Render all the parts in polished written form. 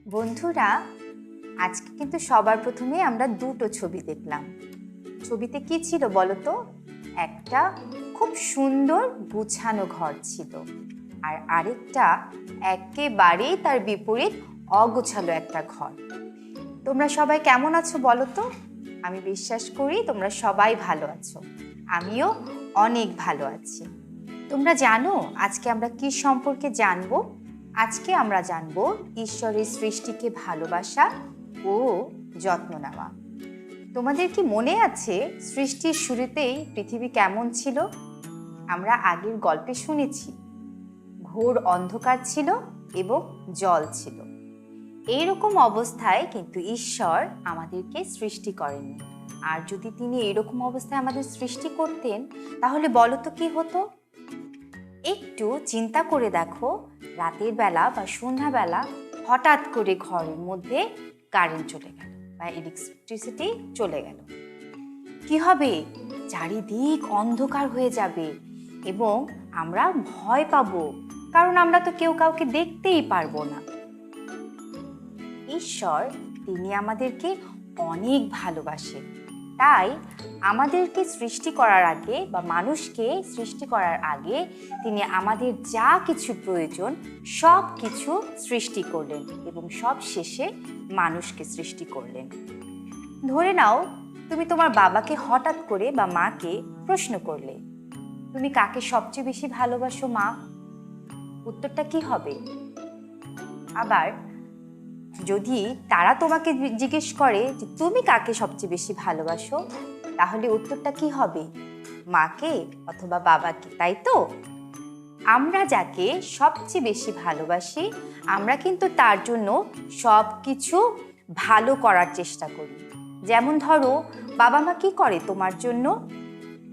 বন্ধুরা, আজকে কিন্তু সবার প্রথমে আমরা দুটো ছবি দেখলাম। ছবিতে কি ছিল বলো তো? একটা খুব সুন্দর গুছানো ঘর ছিল, আর আরেকটা একেবারেই তার বিপরীত অগোছালো একটা ঘর। তোমরা সবাই কেমন আছো বলো তো? আমি বিশ্বাস করি তোমরা সবাই ভালো আছো। আমিও অনেক ভালো আছি। তোমরা জানো আজকে আমরা কি সম্পর্কে জানবো? আজকে আমরা জানবো ঈশ্বরের সৃষ্টিকে ভালোবাসা ও যত্ন নেওয়া। তোমাদের কি মনে আছে সৃষ্টির শুরুতেই পৃথিবী কেমন ছিল? আমরা আগের গল্পে শুনেছি ঘোর অন্ধকার ছিল এবং জল ছিল। এইরকম অবস্থায় কিন্তু ঈশ্বর আমাদেরকে সৃষ্টি করেননি। আর যদি তিনি এরকম অবস্থায় আমাদের সৃষ্টি করতেন তাহলে বলো তো কি হতো? একটু চিন্তা করে দেখো, রাতের বেলা বা সন্ধ্যাবেলা হঠাৎ করে ঘরের মধ্যে কারেন্ট চলে গেল বা ইলেকট্রিসিটি চলে গেল, কি হবে? চারিদিক অন্ধকার হয়ে যাবে এবং আমরা ভয় পাবো, কারণ আমরা তো কেউ কাউকে দেখতেই পারবো না। ঈশ্বর তিনি আমাদেরকে অনেক ভালোবাসেন, তাই আমাদেরকে সৃষ্টি করার আগে বা মানুষকে সৃষ্টি করার আগে তিনি আমাদের যা কিছু প্রয়োজন সব কিছু সৃষ্টি করলেন এবং সব শেষে মানুষকে সৃষ্টি করলেন। ধরে নাও তুমি তোমার বাবাকে হঠাৎ করে বা মাকে প্রশ্ন করলে, তুমি কাকে সবচেয়ে বেশি ভালোবাসো মা? উত্তরটা কি হবে? আবার যদি তারা তোমাকে জিজ্ঞেস করে যে তুমি কাকে সবচেয়ে বেশি ভালোবাসো, তাহলে উত্তরটা কি হবে? মাকে অথবা বাবাকে, তাই তো? আমরা যাকে সবচেয়ে বেশি ভালোবাসি আমরা কিন্তু তার জন্য সব কিছু ভালো করার চেষ্টা করি। যেমন ধরো, বাবা মা কি করে তোমার জন্য?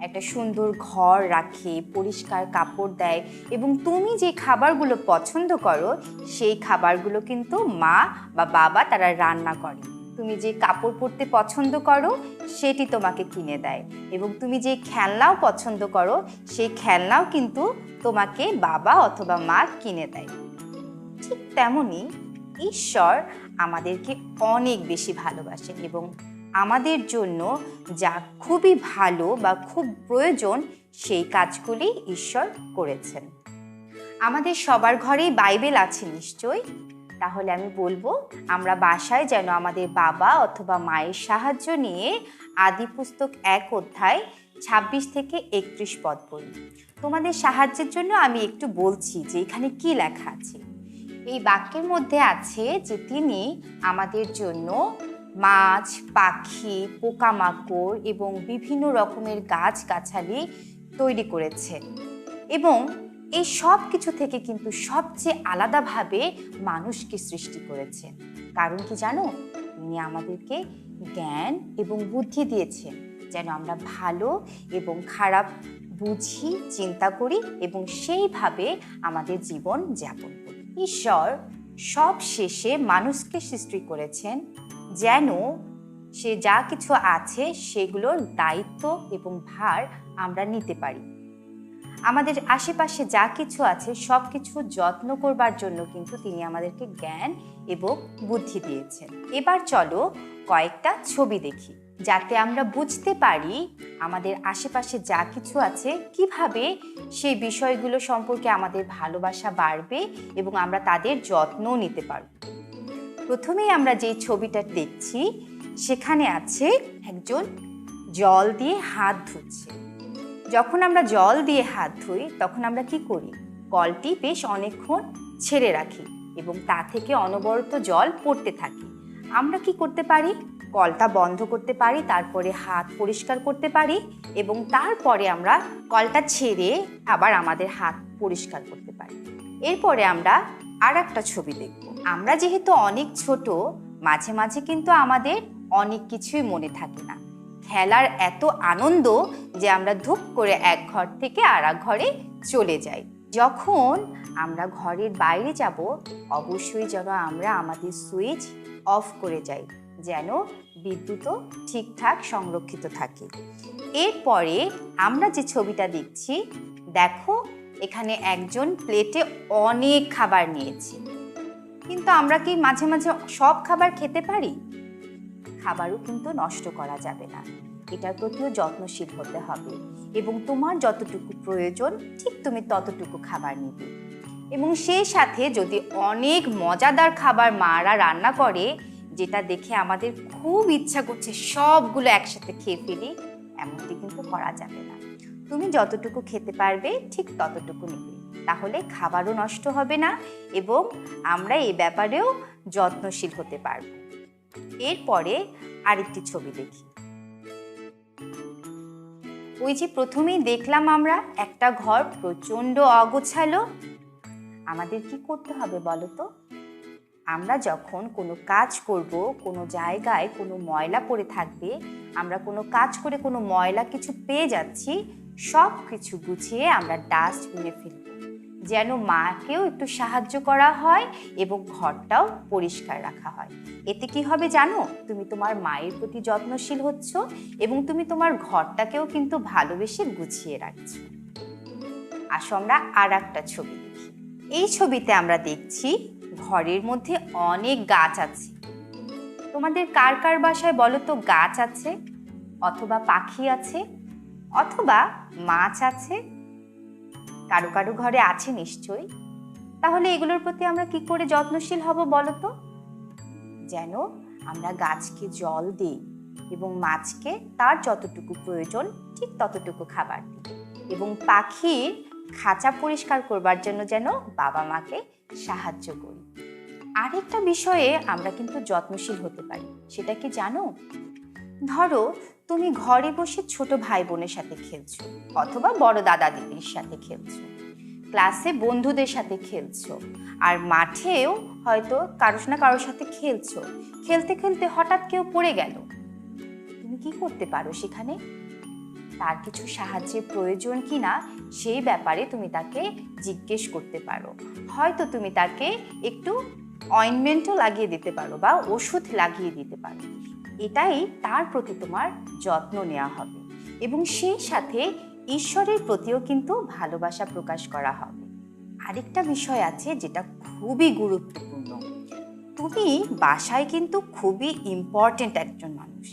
একটা সুন্দর ঘর রাখে, পরিষ্কার কাপড় দেয় এবং তুমি যে খাবারগুলো পছন্দ করো সেই খাবারগুলো কিন্তু মা বা বাবা তারা রান্না করে। তুমি যে কাপড় পরতে পছন্দ করো সেটি তোমাকে কিনে দেয় এবং তুমি যে খেলনাও পছন্দ করো সেই খেলনাও কিন্তু তোমাকে বাবা অথবা মা কিনে দেয়। ঠিক তেমনই ঈশ্বর আমাদেরকে অনেক বেশি ভালোবাসেন এবং আমাদের জন্য যা খুবই ভালো বা খুব প্রয়োজন সেই কাজগুলি ঈশ্বর করেছেন। আমাদের সবার ঘরেই বাইবেল আছে নিশ্চয়ই। তাহলে আমি বলবো আমরা বাসায় যেন আমাদের বাবা অথবা মায়ের সাহায্য নিয়ে আদি পুস্তক 1 অধ্যায় 26 থেকে 31 পদ পড়ি। তোমাদের সাহায্যের জন্য আমি একটু বলছি যে এখানে কি লেখা আছে। এই বাক্যের মধ্যে আছে যে তিনি আমাদের জন্য মাছ, পাখি, পোকামাকড় এবং বিভিন্ন রকমের গাছগাছালি তৈরি করেছেন এবং এই সব কিছু থেকে কিন্তু সবচেয়ে আলাদাভাবে মানুষকে সৃষ্টি করেছেন। কারণ কি জানো? তিনি আমাদেরকে জ্ঞান এবং বুদ্ধি দিয়েছেন যেন আমরা ভালো এবং খারাপ বুঝি, চিন্তা করি এবং সেইভাবে আমাদের জীবন যাপন করি। ঈশ্বর সব শেষে মানুষকে সৃষ্টি করেছেন যেন সে যা কিছু আছে সেগুলোর দায়িত্ব এবং ভার আমরা নিতে পারি। আমাদের আশেপাশে যা কিছু আছে সব কিছু যত্ন করবার জন্য কিন্তু তিনি আমাদেরকে জ্ঞান এবং বুদ্ধি দিয়েছেন। এবার চলো কয়েকটা ছবি দেখি, যাতে আমরা বুঝতে পারি আমাদের আশেপাশে যা কিছু আছে কিভাবে সেই বিষয়গুলো সম্পর্কে আমাদের ভালোবাসা বাড়বে এবং আমরা তাদের যত্নও নিতে পারব। প্রথমেই আমরা যে ছবিটা দেখছি সেখানে আছে একজন জল দিয়ে হাত ধুচ্ছে। যখন আমরা জল দিয়ে হাত ধুই তখন আমরা কি করি? কলটি বেশ অনেকক্ষণ ছেড়ে রাখি এবং তা থেকে অনবরত জল পড়তে থাকে। আমরা কি করতে পারি? কলটা বন্ধ করতে পারি, তারপরে হাত পরিষ্কার করতে পারি এবং তারপরে আমরা কলটা ছেড়ে আবার আমাদের হাত পরিষ্কার করতে পারি। এরপরে আমরা আর একটা ছবি দেখব। আমরা যেহেতু অনেক ছোট, মাঝে মাঝে কিন্তু আমাদের অনেক কিছুই মনে থাকে না। খেলার এত আনন্দ যে আমরা ধুপ করে এক ঘর থেকে আর এক ঘরে চলে যাই। যখন আমরা ঘরের বাইরে যাব অবশ্যই যেন আমরা আমাদের সুইচ অফ করে যাই, যেন বিদ্যুৎও ঠিকঠাক সংরক্ষিত থাকে। এরপরে আমরা যে ছবিটা দেখছি, দেখো এখানে একজন প্লেটে অনেক খাবার নিয়েছে। কিন্তু আমরা কি মাঝে মাঝে সব খাবার খেতে পারি? খাবারও কিন্তু নষ্ট করা যাবে না, এটার প্রতিও যত্নশীল হতে হবে এবং তোমার যতটুকু প্রয়োজন ঠিক তুমি ততটুকু খাবার নিবে। এবং সেই সাথে যদি অনেক মজাদার খাবার মারা রান্না করে, যেটা দেখে আমাদের খুব ইচ্ছা করছে সবগুলো একসাথে খেয়ে ফেলি, এমনটি কিন্তু করা যাবে না। তুমি যতটুকু খেতে পারবে ঠিক ততটুকু নেবে, তাহলে খাবারও নষ্ট হবে না এবং আমরা এই ব্যাপারেও যত্নশীল হতে পারব। এরপরে আরেকটি ছবি দেখি। ওই যে প্রথমেই দেখলাম আমরা একটা ঘর প্রচণ্ড অগোছালো। আমাদের কি করতে হবে বলো তো? আমরা যখন কোনো কাজ করব, কোনো জায়গায় কোনো ময়লা পড়ে থাকবে, আমরা কোনো কাজ করে কোনো ময়লা কিছু পেয়ে যাচ্ছি, সব কিছু গুছিয়ে আমরা ডাস্টবিনে ফেলব, যেন মাকেও একটু সাহায্য করা হয় এবং ঘরটাও পরিষ্কার রাখা হয়। এতে কি হবে জানো? তুমি তোমার মায়ের প্রতি যত্নশীল হচ্ছ এবং তুমি তোমার ঘরটাকেও কিন্তু ভালোবেসে গুছিয়ে রাখছো। আসো আমরা আর একটা ছবি দেখি। এই ছবিতে আমরা দেখছি ঘরের মধ্যে অনেক গাছ আছে। তোমাদের কার কার বাসায় বলো তো গাছ আছে, অথবা পাখি আছে, অথবা মাছ আছে? কারো কারো ঘরে আছে নিশ্চয়ই। তাহলে এগুলোর প্রতি আমরা কি করে যত্নশীল হব বলো তো? যেন আমরা গাছকে জল দিই এবং মাছকে তার যতটুকু প্রয়োজন ঠিক ততটুকু খাবার দিই এবং পাখির খাঁচা পরিষ্কার করবার জন্য যেন বাবা মাকে সাহায্য করি। আরেকটা বিষয়ে আমরা কিন্তু যত্নশীল হতে পারি, সেটা কি জানো? ধরো তুমি ঘরে বসে ছোট ভাই বোনের সাথে খেলছো, অথবা বড় দাদা দিদির সাথে খেলছো, ক্লাসে বন্ধুদের সাথে খেলছো, আর মাঠেও হয়তো কারোর না কারোর সাথে খেলছো। খেলতে খেলতে হঠাৎ কেউ পড়ে গেল, তুমি কি করতে পারো সেখানে? তার কিছু সাহায্যের প্রয়োজন কিনা সেই ব্যাপারে তুমি তাকে জিজ্ঞেস করতে পারো। হয়তো তুমি তাকে একটু অয়েনমেন্টও লাগিয়ে দিতে পারো বা ওষুধ লাগিয়ে দিতে পারো। এটাই তার প্রতি তোমার যত্ন নেওয়া হবে এবং সেই সাথে ঈশ্বরের প্রতিও কিন্তু ভালোবাসা প্রকাশ করা হবে। আরেকটা বিষয় আছে যেটা খুবই গুরুত্বপূর্ণ। তুমি বাসায় কিন্তু খুবই ইম্পর্টেন্ট একজন মানুষ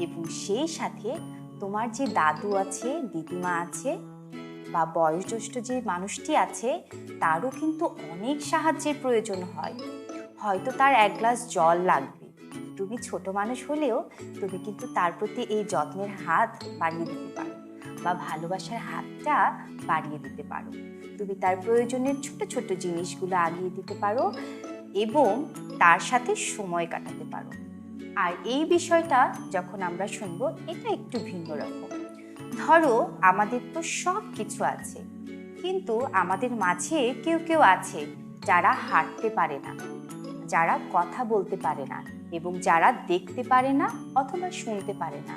এবং সেই সাথে তোমার যে দাদু আছে, দিদিমা আছে বা বয়োজ্যেষ্ঠ যে মানুষটি আছে, তারও কিন্তু অনেক সাহায্যের প্রয়োজন হয়। হয়তো তার এক গ্লাস জল লাগবে, তুমি ছোট মানুষ হলেও তুমি কিন্তু তার প্রতি এই যত্নের হাত বাড়িয়ে দিতে পারো বা ভালোবাসার হাতটা বাড়িয়ে দিতে পারো। তুমি তার প্রয়োজনের ছোট ছোট জিনিসগুলো আগিয়ে দিতে পারো এবং তার সাথে সময় কাটাতে পারো। আর এই বিষয়টা যখন আমরা শুনবো, এটা একটু ভিন্ন রকম। ধরো আমাদের তো সব কিছু আছে, কিন্তু আমাদের মাঝে কেউ কেউ আছে যারা হাঁটতে পারে না, যারা কথা বলতে পারে না এবং যারা দেখতে পারে না অথবা শুনতে পারে না।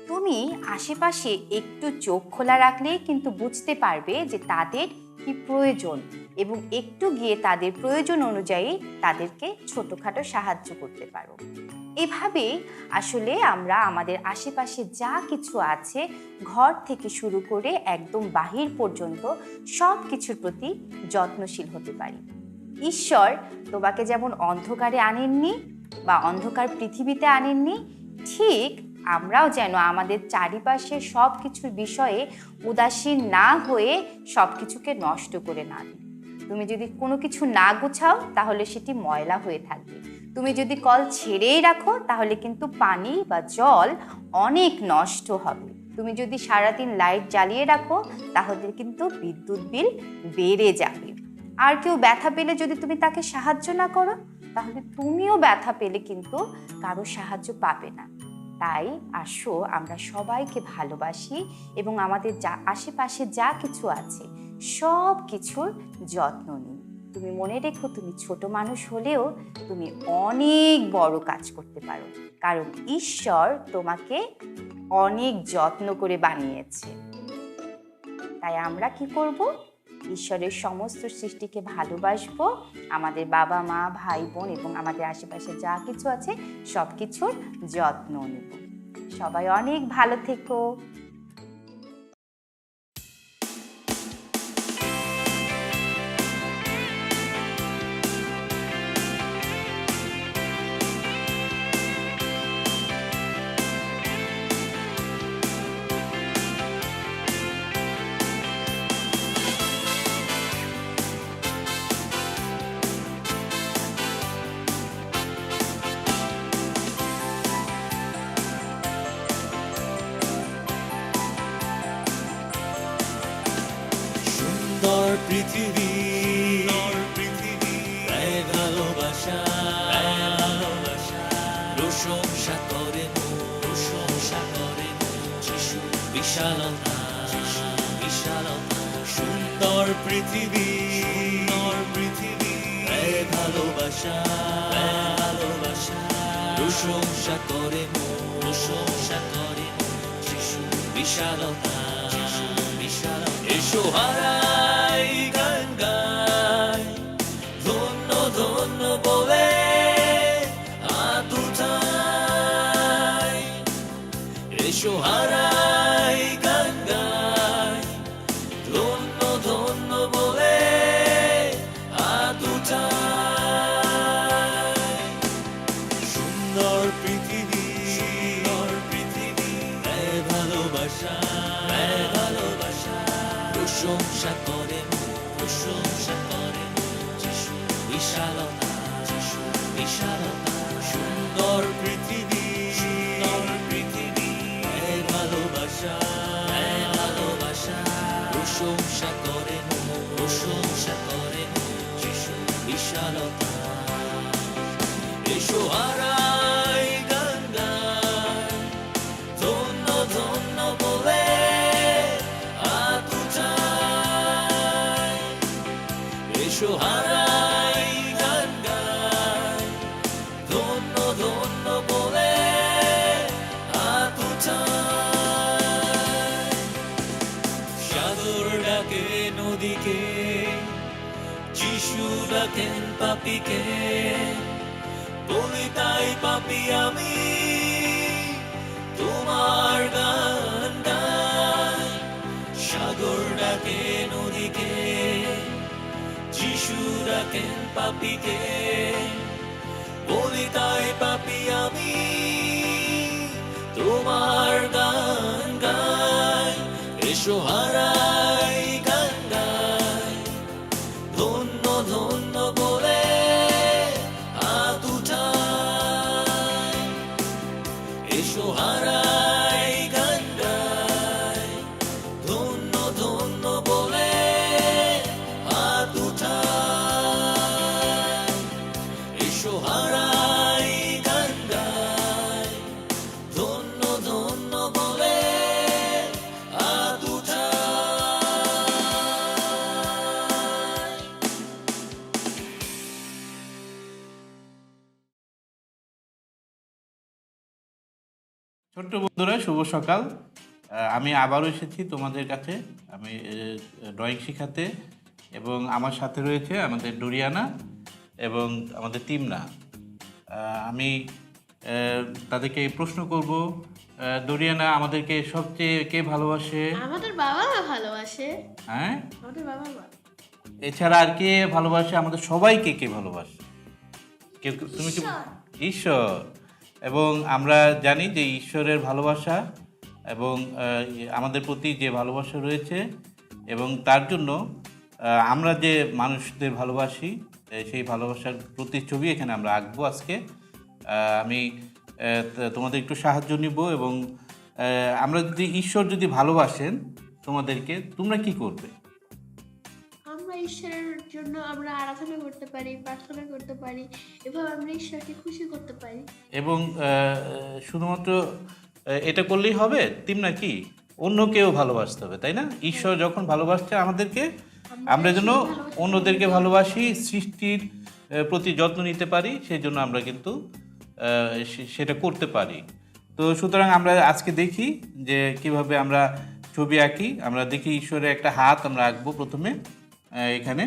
তুমি আশেপাশে একটু চোখ খোলা রাখলেই কিন্তু বুঝতে পারবে যে তাদের কি প্রয়োজন এবং একটু গিয়ে তাদের প্রয়োজন অনুযায়ী তাদেরকে ছোটখাটো সাহায্য করতে পারো। এভাবে আসলে আমরা আমাদের আশেপাশে যা কিছু আছে, ঘর থেকে শুরু করে একদম বাহির পর্যন্ত সব কিছুর প্রতি যত্নশীল হতে পারি। ঈশ্বর তোমাকে যেমন অন্ধকারে আনেননি বা অন্ধকার পৃথিবীতে আনেননি, ঠিক আমরাও যেন আমাদের চারিপাশের সব কিছুর বিষয়ে উদাসীন না হয়ে সব কিছুকে নষ্ট করে না দিই। তুমি যদি কোনো কিছু না গুছাও তাহলে সেটি ময়লা হয়ে থাকবে। তুমি যদি কল ছেড়েই রাখো তাহলে কিন্তু পানি বা জল অনেক নষ্ট হবে। তুমি যদি সারাদিন লাইট জ্বালিয়ে রাখো তাহলে কিন্তু বিদ্যুৎ বিল বেড়ে যাবে। আর কেউ ব্যথা পেলে যদি তুমি তাকে সাহায্য না করো তাহলে তুমিও ব্যথা পেলে কিন্তু কারো সাহায্য পাবে না। তাই আসো আমরা সবাইকে ভালোবাসি এবং আমাদের যা আশেপাশে যা কিছু আছে সব কিছুর যত্ন নিই। তুমি মনে রেখো, তুমি ছোট মানুষ হলেও তুমি অনেক বড় কাজ করতে পারো, কারণ ঈশ্বর তোমাকে অনেক যত্ন করে বানিয়েছে। তাই আমরা কি করব? ঈশ্বরের সমস্ত সৃষ্টিকে ভালোবাসবো, আমাদের বাবা মা ভাই বোন এবং আমাদের আশেপাশে যা কিছু আছে সব কিছুর যত্ন নেব। সবাই অনেক ভালো থেকো। পৃথিবী ভালোবাসা প্রশংসা করে যিশু বিশালতা সুন্দর পৃথিবী ভালোবাসা প্রশংসা করে যিশু বিশালতা এসো হারাই গান গাই ধন্য ধন্য বলে আতুথাই এসো হারাই গান গাই ধন্য ধন্য বলে আতুথাই সুন্দর পৃথিবী ভালোবাসা প্রশংসা করে যিশু বিশালতা সুন্দর পৃথিবী ভালোবাসা প্রশংসা করে যিশু বিশালতা এসো হারাই গান গাই ধন্য ধন্য বলে আতুথাই এসো হারাই গান গাই ধন্য ধন্য বলে আতুথাই সাগর ডাকে নদীকে যিশু ডাকেন পাপীকে বলি তাই পাপী আমি তোমার গান গাই সাগর ডাকে নদীকে যিশু ডাকেন পাপীকে বলি তাই পাপী আমি তোমার গান গাই এসো হারাই গান গাই ধন্য ধন্য বলে আতুথাই এসো হারাই গান গাই ধন্য ধন্য বলে আতুথাই এসো হারাই গান গাই ধন্য ধন্য বলে আতুথাই ছোট্ট বন্ধুরা, শুভ সকাল। আমি আবারও এসেছি তোমাদের কাছে আমি ড্রয়িং শেখাতে, এবং আমার সাথে রয়েছে আমাদের ডোরিয়ানা এবং আমাদের তিমনা। আমি তাদেরকে প্রশ্ন করব, ডোরিয়ানা, আমাদেরকে সবচেয়ে কে ভালোবাসে? আমাদের বাবা মা ভালোবাসে। হ্যাঁ, আমাদের বাবা মা। এছাড়া আর কে ভালোবাসে? আমাদের সবাইকে কে ভালোবাসে? কেউ তুমি কি? ঈশ্বর। এবং আমরা জানি যে ঈশ্বরের ভালোবাসা এবং আমাদের প্রতি যে ভালোবাসা রয়েছে, এবং তার জন্য আমরা যে মানুষদের ভালোবাসি, সেই ভালোবাসার প্রতিচ্ছবি এখানে আমরা আঁকবো আজকে। আমি তোমাদের একটু সাহায্য নিব, এবং আমরা যদি ঈশ্বর যদি ভালোবাসেন তোমাদেরকে, তোমরা কি করবে? আমরা ঈশ্বরের জন্য আমরা আরাধনা করতে পারি, প্রার্থনা করতে পারি, এভাবে আমরা ঈশ্বরকে খুশি করতে পারি। এবং শুধুমাত্র এটা করলেই হবে তিমনা? কি অন্য কেউ ভালোবাসতে হবে, তাই না? ঈশ্বর যখন ভালোবাসছে আমাদেরকে, আমরা যেন অন্যদেরকে ভালোবাসি, সৃষ্টির প্রতি যত্ন নিতে পারি, সেই জন্য আমরা কিন্তু সেটা করতে পারি। তো সুতরাং আমরা আজকে দেখি যে কিভাবে আমরা ছবি আঁকি। আমরা দেখি ঈশ্বরের একটা হাত আমরা আঁকবো প্রথমে এখানে।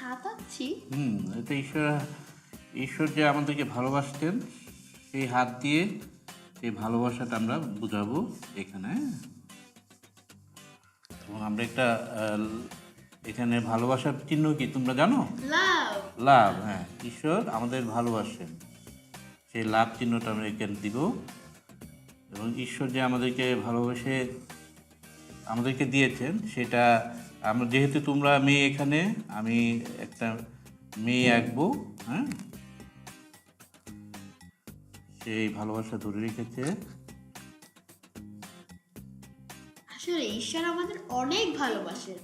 হাত আঁকছি। এটা ঈশ্বর যে আমাদেরকে ভালোবাসতেন, সেই হাত দিয়ে সেই ভালোবাসাটা আমরা বুঝাবো এখানে। এবং আমরা একটা এখানে ভালোবাসার চিহ্ন কি তোমরা জানো? লাভ। লাভ, হ্যাঁ। ঈশ্বর আমাদের ভালোবাসেন, সেই লাভ চিহ্নটা আমরা এখানে দিব। এবং ঈশ্বর যে আমাদেরকে ভালোবেসে আমাদেরকে দিয়েছেন সেটা আমরা, যেহেতু তোমরা মেয়ে এখানে, আমি একটা মেয়ে আঁকবো। হ্যাঁ, সেই ভালোবাসা ধরে রেখেছে। আসলে ঈশ্বর আমাদের অনেক ভালোবাসেন।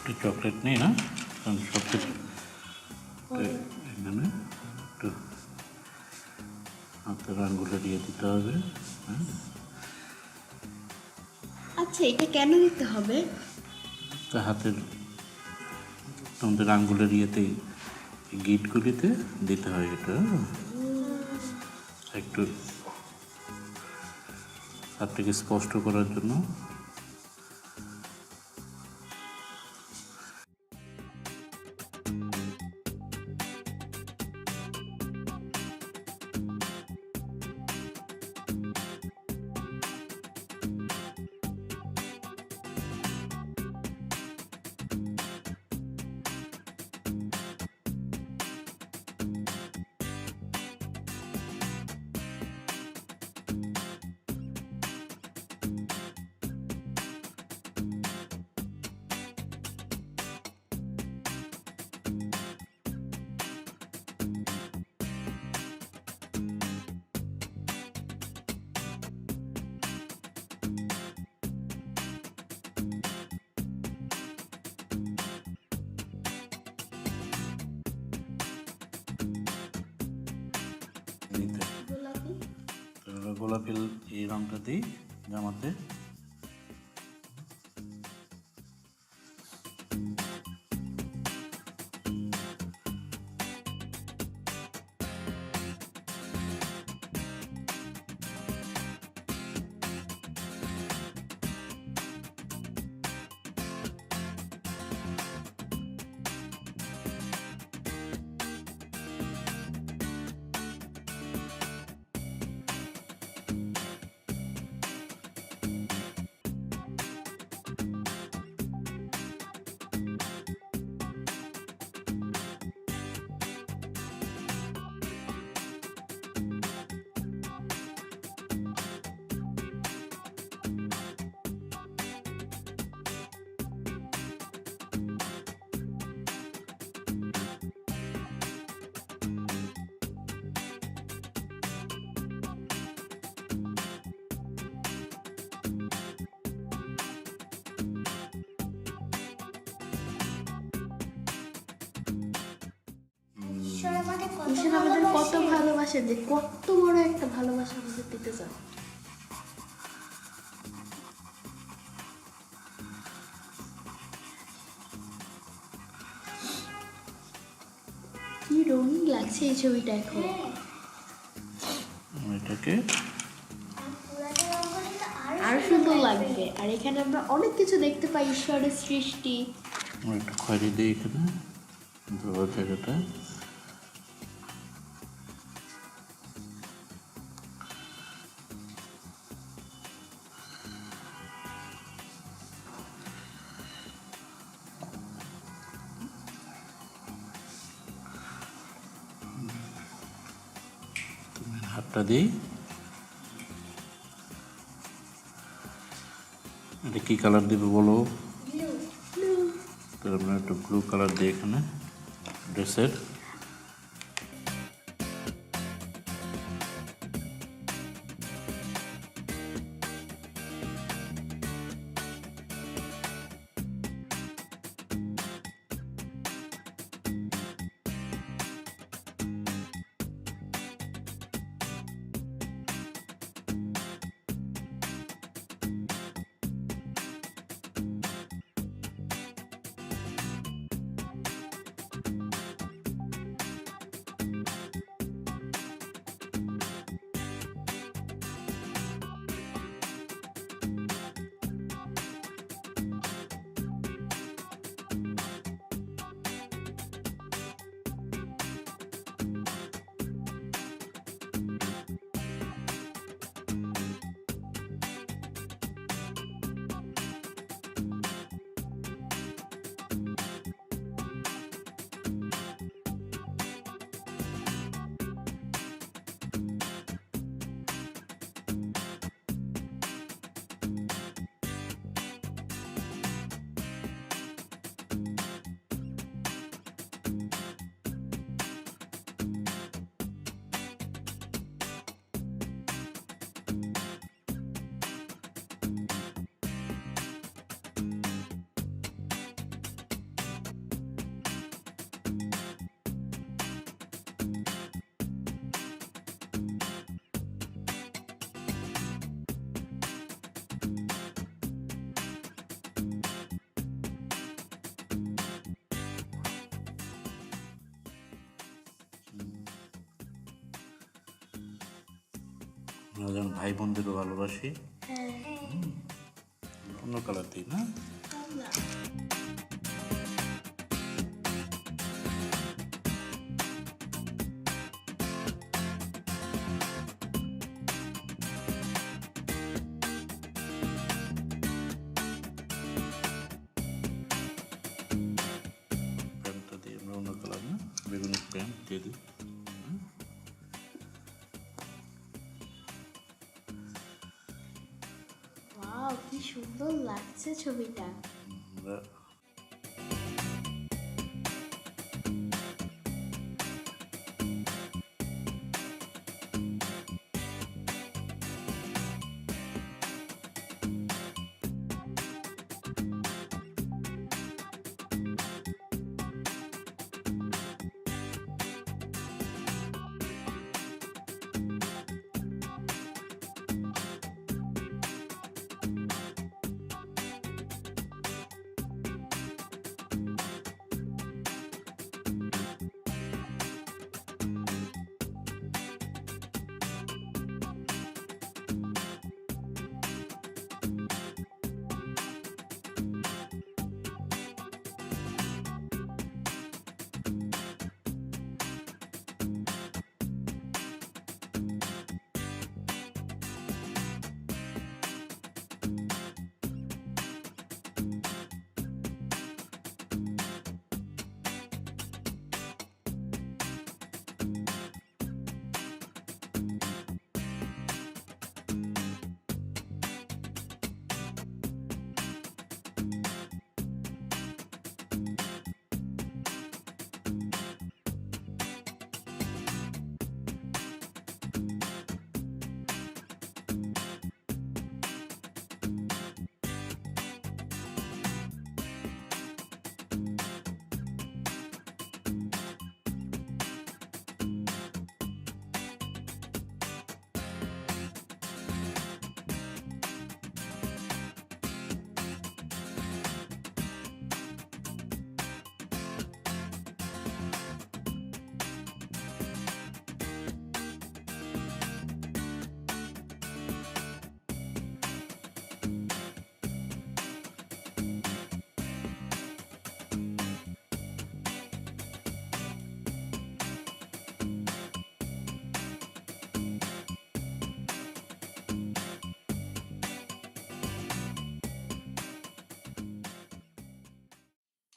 একটু চকলেট নিই না, কারণ চকলেট এখানে একটু হাতের আঙ্গুলে দিয়ে দিতে হবে। হ্যাঁ, আচ্ছা, এটা কেন দিতে হবে? তো হাতের তোমাদের আঙ্গুলের ইয়েতে গিটগুলিতে দিতে হয় এটা, একটু হাতটাকে স্পষ্ট করার জন্য। দিতে গোলাপি। তো গোলাপি এই রঙটা দিই জামাতে। ঈশ্বর আমাদের কত ভালোবাসে, যে কত বড় একটা ভালোবাসা আমাদের দিতে চান। কি রঙিন লাগছে এই ছবিটা এখন। এটাকে আর সুন্দর লাগবে। আর এখানে আমরা অনেক কিছু দেখতে পাই, ঈশ্বরের সৃষ্টি। একটু খয়েরি দিই এখানে ধোয়ার জায়গাটা। হাতটা দিই। এটা কি কালার দেবে বলো? তো আমরা একটু ব্লু কালার দিই এখানে ড্রেসের। আমরা যেমন ভাই বোনদেরও ভালোবাসি। হ্যাঁ অন্য কালার দিই না? কমলা। প্যান্টটা দিই আমরা অন্য কালার না, বেগুনি প্যান্ট দিয়ে দিই। ওয়াও কি সুন্দর লাগছে ছবিটা। আমরা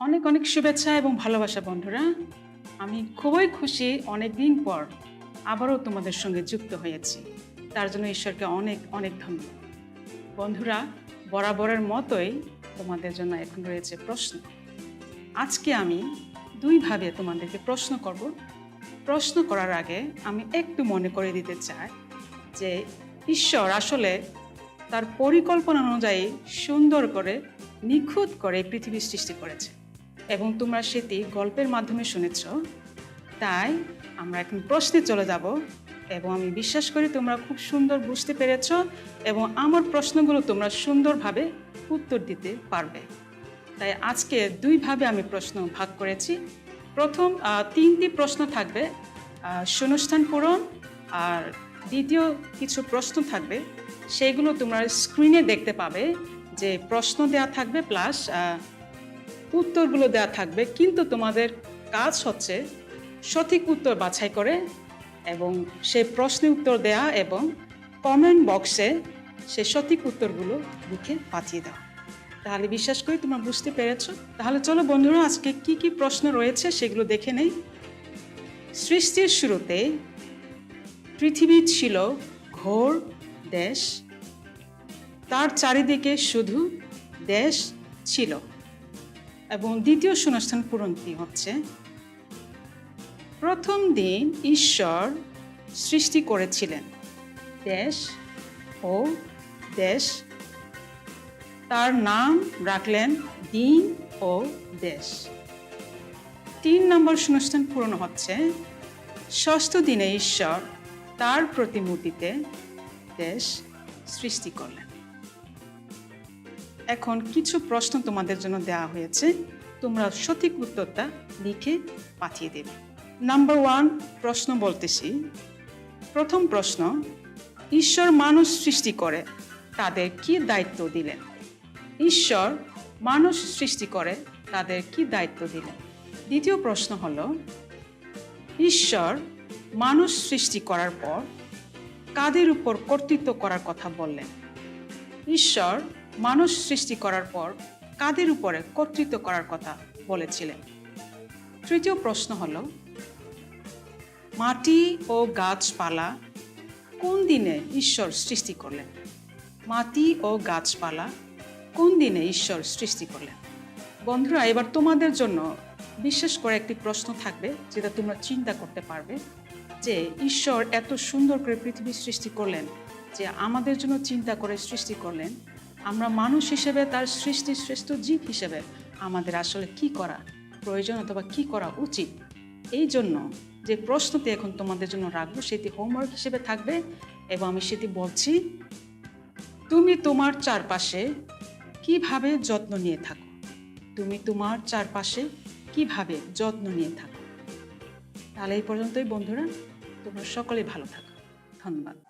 অনেক অনেক শুভেচ্ছা এবং ভালোবাসা বন্ধুরা। আমি খুবই খুশি অনেক দিন পর আবারও তোমাদের সঙ্গে যুক্ত হয়েছি, তার জন্য ঈশ্বরকে অনেক অনেক ধন্যবাদ। বন্ধুরা, বরাবরের মতোই তোমাদের জন্য এখন রয়েছে প্রশ্ন। আজকে আমি দুইভাবে তোমাদেরকে প্রশ্ন করব। প্রশ্ন করার আগে আমি একটু মনে করে দিতে চাই যে ঈশ্বর আসলে তার পরিকল্পনা অনুযায়ী সুন্দর করে নিখুঁত করে পৃথিবী সৃষ্টি করেছে এবং তোমরা সেটি গল্পের মাধ্যমে শুনেছ। তাই আমরা এখন প্রশ্নে চলে যাব এবং আমি বিশ্বাস করি তোমরা খুব সুন্দর বুঝতে পেরেছ এবং আমার প্রশ্নগুলো তোমরা সুন্দরভাবে উত্তর দিতে পারবে। তাই আজকে দুইভাবে আমি প্রশ্ন ভাগ করেছি। প্রথম 3টি প্রশ্ন থাকবে শূন্যস্থান পূরণ, আর দ্বিতীয় কিছু প্রশ্ন থাকবে সেইগুলো তোমরা স্ক্রিনে দেখতে পাবে যে প্রশ্ন দেওয়া থাকবে প্লাস উত্তরগুলো দেওয়া থাকবে, কিন্তু তোমাদের কাজ হচ্ছে সঠিক উত্তর বাছাই করে এবং সেই প্রশ্নের উত্তর দেয়া এবং কমেন্ট বক্সে সেই সঠিক উত্তরগুলো লিখে পাঠিয়ে দাও। তাহলে বিশ্বাস করি তোমরা বুঝতে পেরেছো। তাহলে চলো বন্ধুরা, আজকে কি কি প্রশ্ন রয়েছে সেগুলো দেখে নেই। সৃষ্টির শুরুতে পৃথিবী ছিল ঘোর দেশ, তার চারিদিকে শুধু দেশ ছিল। এবং দ্বিতীয় শূন্যস্থান পূরণটি হচ্ছে প্রথম দিন ঈশ্বর সৃষ্টি করেছিলেন দেশ ও দেশ, তার নাম রাখলেন দিন ও দেশ। 3 নম্বর শূন্যস্থান পূরণ হচ্ছে ষষ্ঠ দিনে ঈশ্বর তার প্রতিমূর্তিতে দেশ সৃষ্টি করলেন। এখন কিছু প্রশ্ন তোমাদের জন্য দেওয়া হয়েছে, তোমরা সঠিক উত্তরটা লিখে পাঠিয়ে দেবে। নাম্বার 1 প্রশ্ন বলতেছি। প্রথম প্রশ্ন, ঈশ্বর মানুষ সৃষ্টি করে তাদের কি দায়িত্ব দিলেন? ঈশ্বর মানুষ সৃষ্টি করে তাদের কি দায়িত্ব দিলেন? দ্বিতীয় প্রশ্ন হলো, ঈশ্বর মানুষ সৃষ্টি করার পর কাদের উপর কর্তৃত্ব করার কথা বললেন? ঈশ্বর মানুষ সৃষ্টি করার পর কাদের উপরে কর্তৃত্ব করার কথা বলেছিলেন? তৃতীয় প্রশ্ন হলো, মাটি ও গাছপালা কোন দিনে ঈশ্বর সৃষ্টি করলেন? মাটি ও গাছপালা কোন দিনে ঈশ্বর সৃষ্টি করলেন? বন্ধুরা, এবার তোমাদের জন্য বিশেষ করে একটি প্রশ্ন থাকবে যেটা তোমরা চিন্তা করতে পারবে, যে ঈশ্বর এত সুন্দর করে পৃথিবী সৃষ্টি করলেন, যে আমাদের জন্য চিন্তা করে সৃষ্টি করলেন, আমরা মানুষ হিসেবে তার সৃষ্টি শ্রেষ্ঠ জীব হিসেবে আমাদের আসলে কি করা প্রয়োজন অথবা কি করা উচিত? এই জন্য যে প্রশ্নটি এখন তোমাদের জন্য রাখবো সেটি হোমওয়ার্ক হিসেবে থাকবে, এবং আমি সেটি বলছি, তুমি তোমার চারপাশে কিভাবে যত্ন নিয়ে থাকো? তুমি তোমার চারপাশে কিভাবে যত্ন নিয়ে থাকো? তাহলে এই পর্যন্তই বন্ধুরা, তোমরা সকলে ভালো থাকো। ধন্যবাদ।